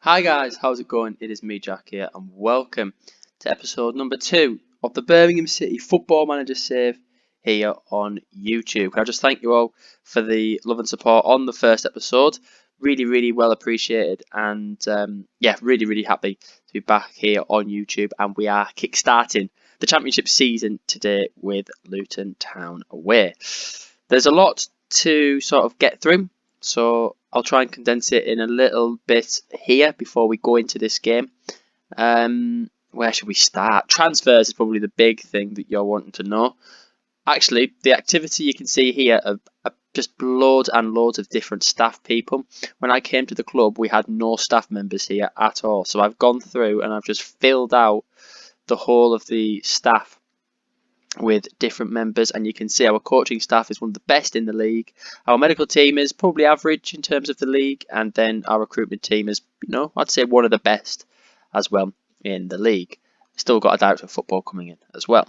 Hi guys, how's it going? It is me, Jack here, and welcome to episode number 2 of the Birmingham City Football Manager Save here on YouTube. Can I just thank you all for the love and support on the first episode? Really well appreciated, and really happy to be back here on YouTube, and we are kick-starting the Championship season today with Luton Town away. There's a lot to sort of get through, so I'll try and condense it in a little bit here before we go into this game. Where should we start? Transfers is probably the big thing that you're wanting to know. Actually, the activity you can see here are just loads and loads of different staff people. When I came to the club, we had no staff members here at all. So I've gone through and I've just filled out the whole of the staff with different members, and you can see our coaching staff is one of the best in the league. Our medical team is probably average in terms of the league, and then our recruitment team is, I'd say one of the best as well in the league. Still got a director of football coming in as well.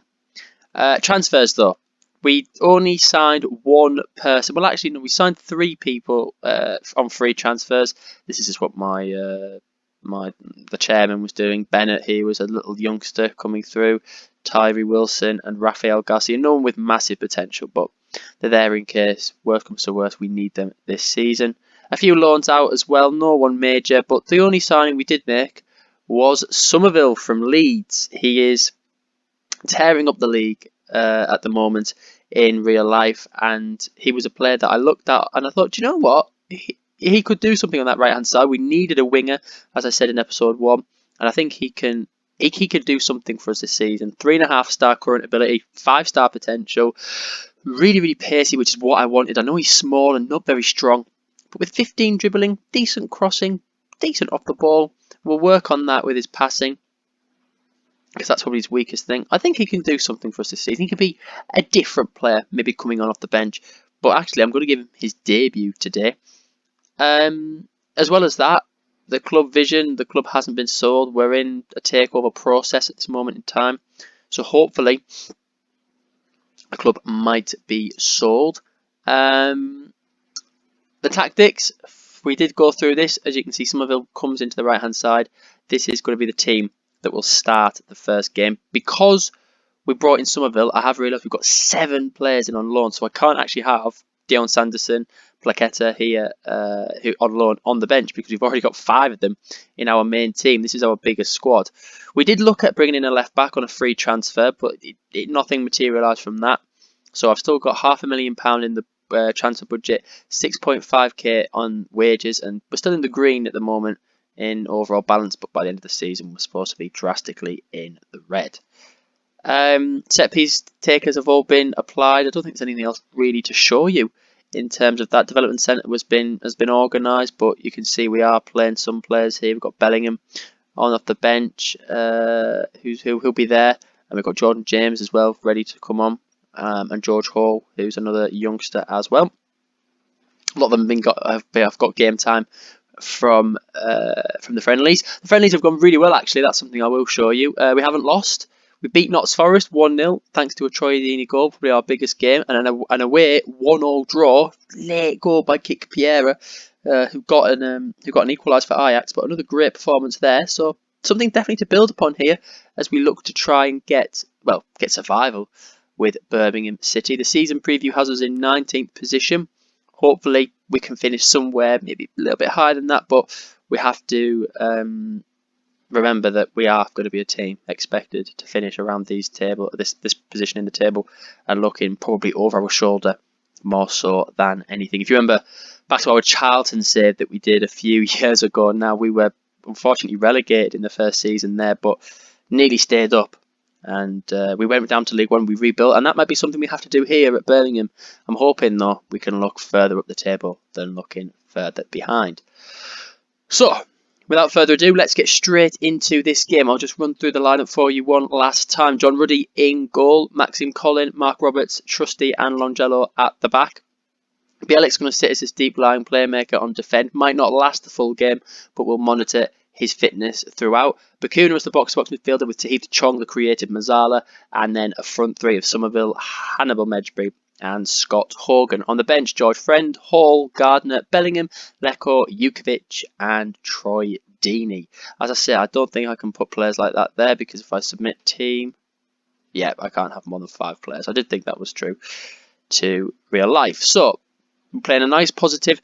Transfers though, we only signed one person. Well, actually, no, we signed 3 people on free transfers. This is just what the chairman was doing. Bennett, he was a little youngster coming through. Tyree Wilson and Rafael Garcia, no one with massive potential, but they're there in case worst comes to worst, we need them this season. A few loans out as well, no one major, but the only signing we did make was Somerville from Leeds. He is tearing up the league at the moment in real life, and he was a player that I looked at and I thought, do you know what? He could do something on that right hand side. We needed a winger, as I said in episode 1, and I think he can do something for us this season. 3.5-star current ability, 5-star potential, really pacey, which is what I wanted. I know he's small and not very strong, but with 15 dribbling, decent crossing, decent off the ball. We'll work on that with his passing, because that's probably his weakest thing. I think he can do something for us this season. He could be a different player, maybe coming on off the bench. But actually, I'm going to give him his debut today. As well as that, the club vision, the club hasn't been sold. We're in a takeover process at this moment in time. So hopefully the club might be sold. The tactics, we did go through this. As you can see, Somerville comes into the right hand side. This is going to be the team that will start the first game. Because we brought in Somerville, I have realised we've got 7 players in on loan. So I can't actually have Dion Sanderson, Plaqueta here who on loan on the bench, because we've already got 5 of them in our main team. This is our biggest squad. We did look at bringing in a left back on a free transfer, but nothing materialised from that. So I've still got £500,000 in the transfer budget, 6.5k on wages, and we're still in the green at the moment in overall balance, but by the end of the season we're supposed to be drastically in the red. Set piece takers have all been applied. I don't think there's anything else really to show you in terms of that. Development centre has been organised, but you can see we are playing some players here. We've got Bellingham on off the bench, who'll be there, and we've got Jordan James as well, ready to come on, and George Hall, who's another youngster as well. A lot of them have got game time from the friendlies. The friendlies have gone really well, actually. That's something I will show you. We haven't lost. We beat Notts Forest 1-0 thanks to a Troy Deeney goal, probably our biggest game, and an away 1-1 draw, late goal by Kik Piera, who got an equaliser for Ajax, but another great performance there. So something definitely to build upon here as we look to try and get survival with Birmingham City. The season preview has us in 19th position. Hopefully we can finish somewhere, maybe a little bit higher than that, but we have to remember that we are going to be a team expected to finish around this position in the table and looking probably over our shoulder more so than anything. If you remember back to our Charlton save that we did a few years ago now, we were unfortunately relegated in the first season there, but nearly stayed up, and we went down to League One, we rebuilt, and that might be something we have to do here at Birmingham. I'm hoping though we can look further up the table than looking further behind. So without further ado, let's get straight into this game. I'll just run through the lineup for you one last time. John Ruddy in goal, Maxime Collin, Mark Roberts, Trusty and Longello at the back. Bielik's going to sit as his deep lying playmaker on defend. Might not last the full game, but we'll monitor his fitness throughout. Bakuna as the box-to-box midfielder with Tahith Chong, the creative Mazzala, and then a front 3 of Somerville, Hannibal Medjbury, and Scott Horgan. On the bench, George Friend, Hall, Gardner, Bellingham, Leko, Jukovic and Troy Deeney. As I say, I don't think I can put players like that there because if I submit team, yeah, I can't have more than 5 players. I did think that was true to real life. So, I'm playing a nice positive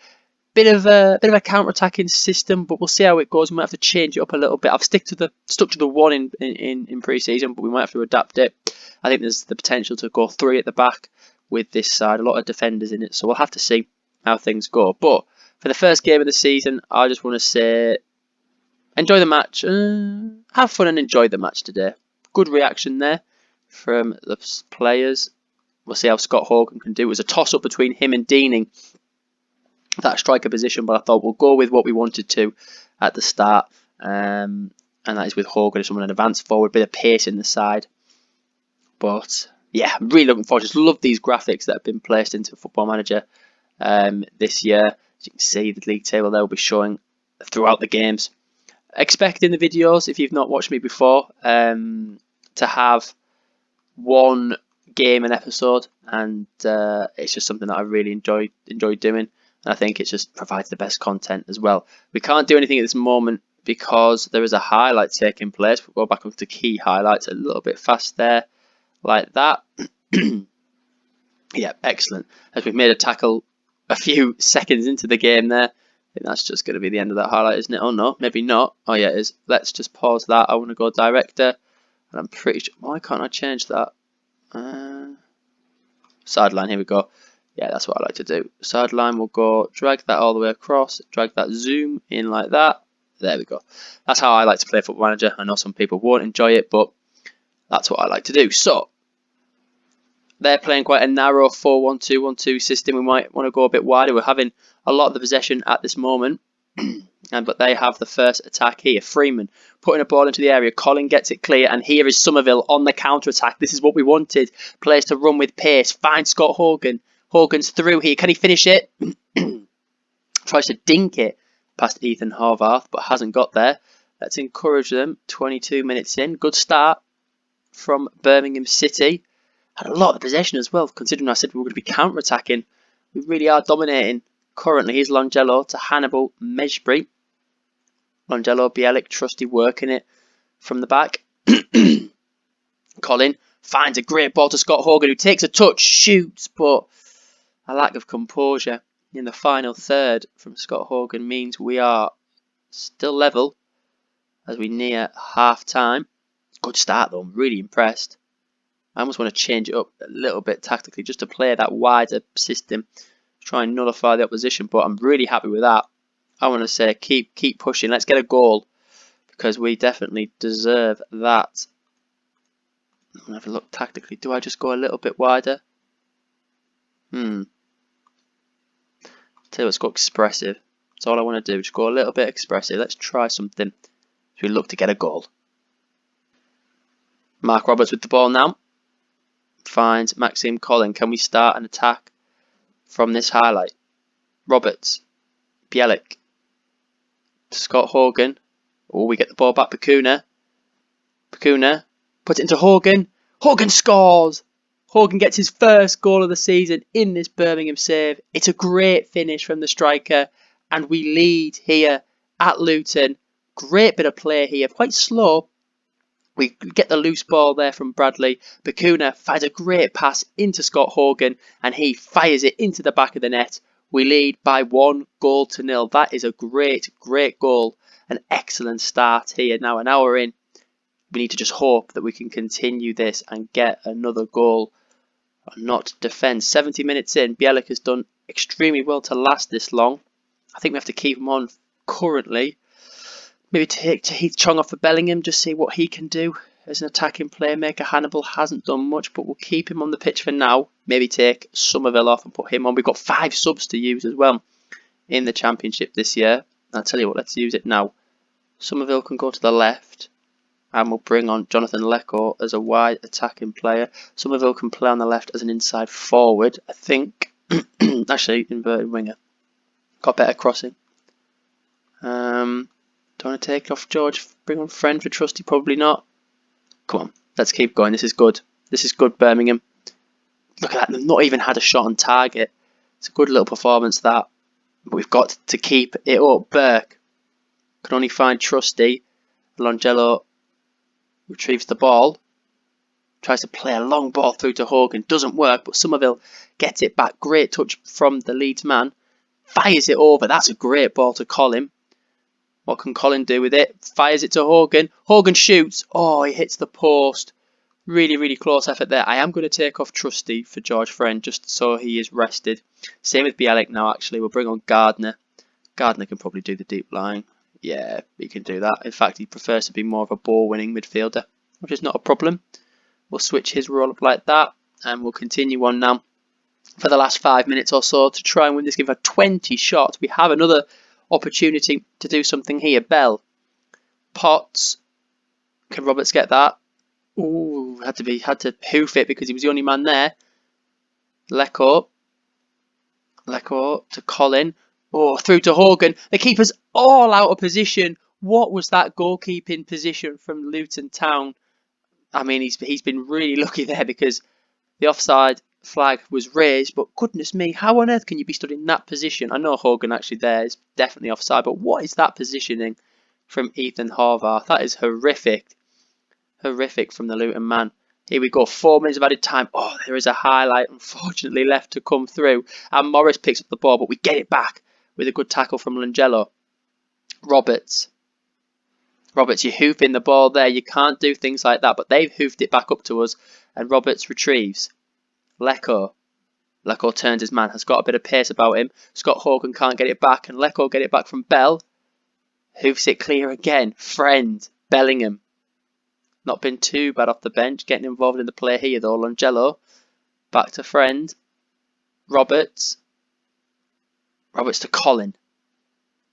bit of a counter-attacking system, but we'll see how it goes. We might have to change it up a little bit. I've stuck to the 1 in pre-season, but we might have to adapt it. I think there's the potential to go 3 at the back with this side. A lot of defenders in it, so we'll have to see how things go. But for the first game of the season, I just want to say, enjoy the match. Have fun and enjoy the match today. Good reaction there from the players. We'll see how Scott Horgan can do. It was a toss-up between him and Deeney, that striker position, but I thought we'll go with what we wanted to at the start, and that is with Horgan as someone an advanced forward, bit of pace in the side. But yeah, I'm really looking forward. Just love these graphics that have been placed into Football Manager this year. As you can see, the league table there will be showing throughout the games. Expecting the videos, if you've not watched me before, to have 1 game an episode, and it's just something that I really enjoy doing. And I think it just provides the best content as well. We can't do anything at this moment because there is a highlight taking place. We'll go back up to key highlights a little bit fast there, like that. Yeah, excellent. As we've made a tackle a few seconds into the game there. I think that's just going to be the end of that highlight, isn't it? Oh no, maybe not. Oh yeah, it is. Let's just pause that. I want to go director. And I'm pretty sure... Why can't I change that? Sideline, here we go. Yeah, that's what I like to do. Sideline, we'll go drag that all the way across, drag that zoom in like that. There we go. That's how I like to play Football Manager. I know some people won't enjoy it, but that's what I like to do. So, they're playing quite a narrow 4-1-2-1-2 system. We might want to go a bit wider. We're having a lot of the possession at this moment. But they have the first attack here. Freeman putting a ball into the area. Colin gets it clear, and here is Somerville on the counter-attack. This is what we wanted. Players to run with pace. Find Scott Horgan. Horgan's through here. Can he finish it? Tries to dink it past Ethan Horvath, but hasn't got there. Let's encourage them. 22 minutes in. Good start from Birmingham City. Had a lot of possession as well, considering I said we were going to be counter-attacking. We really are dominating. Currently, here's Longello to Hannibal Mejbri. Longello, Bielik, Trusty working it from the back. Colin finds a great ball to Scott Horgan, who takes a touch, shoots, but a lack of composure in the final third from Scott Horgan means we are still level as we near half-time. Good start though, I'm really impressed. I almost want to change it up a little bit tactically just to play that wider system, try and nullify the opposition, but I'm really happy with that. I want to say keep pushing, let's get a goal because we definitely deserve that. I'm going to have a look tactically. Do I just go a little bit wider? Tell you let's go expressive. That's all I want to do. Just go a little bit expressive. Let's try something as we look to get a goal. Mark Roberts with the ball now. Finds Maxime Colin. Can we start an attack from this highlight? Roberts. Bielik. Scott Horgan. Oh, we get the ball back. Pacuna. Puts it into Horgan. Horgan scores! Horgan gets his first goal of the season in this Birmingham save. It's a great finish from the striker, and we lead here at Luton. Great bit of play here, quite slow. We get the loose ball there from Bradley. Pacuna finds a great pass into Scott Horgan, and he fires it into the back of the net. We lead by 1-0. That is a great goal. An excellent start here. Now an hour in, we need to just hope that we can continue this and get another goal. Not defend. 70 minutes in, Bielik has done extremely well to last this long. I think we have to keep him on currently. Maybe take Heath Chong off for Bellingham, just see what he can do as an attacking playmaker. Hannibal hasn't done much, but we'll keep him on the pitch for now. Maybe take Somerville off and put him on. We've got 5 subs to use as well in the Championship this year. I'll tell you what, let's use it now. Somerville can go to the left. And we'll bring on Jonathan Leko as a wide attacking player. Somerville can play on the left as an inside forward, I think. Actually, inverted winger. Got better crossing. Don't want to take off George. Bring on Friend for Trusty, probably not. Come on, let's keep going. This is good. This is good, Birmingham. Look at that, they've not even had a shot on target. It's a good little performance, that. But we've got to keep it up. Burke can only find Trusty. Longello retrieves the ball. Tries to play a long ball through to Hogan. Doesn't work, but Somerville gets it back. Great touch from the Leeds man. Fires it over. That's a great ball to Colin. What can Colin do with it? Fires it to Hogan. Hogan shoots. Oh, he hits the post. Really, really close effort there. I am going to take off Trusty for George Friend just so he is rested. Same with Bialik now, actually. We'll bring on Gardner. Gardner can probably do the deep line. Yeah, he can do that. In fact, he prefers to be more of a ball-winning midfielder, which is not a problem. We'll switch his role up like that, and we'll continue on now for the last 5 minutes or so to try and win this game for 20 shots. We have another opportunity to do something here. Bell. Potts. Can Roberts get that? Ooh, had to hoof it because he was the only man there. Lecco to Colin. Oh, through to Hogan. The keeper's all out of position. What was that goalkeeping position from Luton Town? I mean, he's been really lucky there because the offside flag was raised, but goodness me, how on earth can you be stood in that position? I know Hogan actually there is definitely offside, but what is that positioning from Ethan Horvath? That is horrific. Horrific from the Luton man. Here we go, 4 minutes of added time. Oh, there is a highlight, unfortunately, left to come through. And Morris picks up the ball, but we get it back with a good tackle from Longello. Roberts, you're hoofing the ball there. You can't do things like that, but they've hoofed it back up to us. And Roberts retrieves. Lecco turns his man, has got a bit of pace about him. Scott Hogan can't get it back, and Lecco get it back from Bell. Hoofs it clear again. Friend, Bellingham. Not been too bad off the bench, getting involved in the play here though. Longello, back to Friend. Roberts to Colin.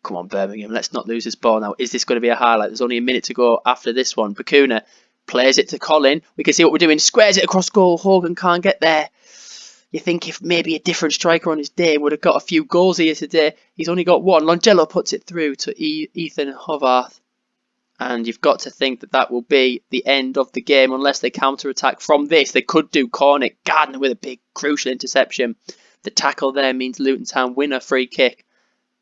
Come on, Birmingham, let's not lose this ball now. Is this going to be a highlight? There's only a minute to go after this one. Bakuna plays it to Colin. We can see what we're doing. Squares it across goal. Hogan can't get there. You think if maybe a different striker on his day would have got a few goals here today. He's only got one. Longello puts it through to Ethan Horvath. And you've got to think that that will be the end of the game unless they counter-attack from this. They could do Cornick. Gardner with a big crucial interception. The tackle there means Luton Town win a free kick.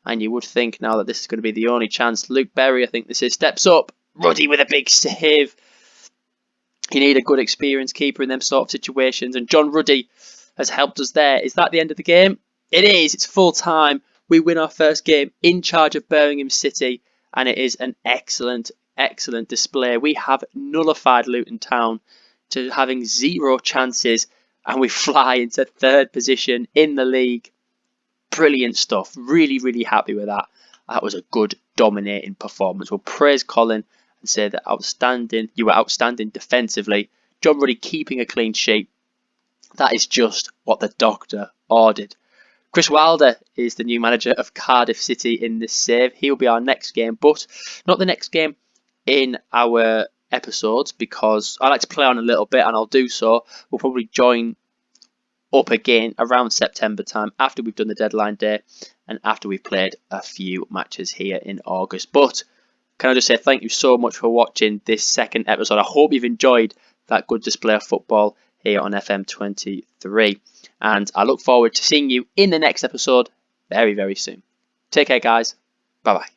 And you would think now that this is going to be the only chance. Luke Berry, I think this is, steps up. Ruddy with a big save. You need a good experienced keeper in them sort of situations. And John Ruddy has helped us there. Is that the end of the game? It is. It's full time. We win our first game in charge of Birmingham City. And it is an excellent display. We have nullified Luton Town to having 0 chances. And we fly into 3rd position in the league. Brilliant stuff. Really, really happy with that. That was a good dominating performance. We'll praise Colin and say that you were outstanding defensively. John Ruddy keeping a clean sheet. That is just what the doctor ordered. Chris Wilder is the new manager of Cardiff City in this save. He'll be our next game, but not the next game in our episodes because I like to play on a little bit and I'll do so. We'll probably join up again around September time after we've done the deadline day and after we've played a few matches here in August. But can I just say thank you so much for watching this second episode. I hope you've enjoyed that good display of football here on FM23 and I look forward to seeing you in the next episode very, very soon. Take care guys. Bye bye.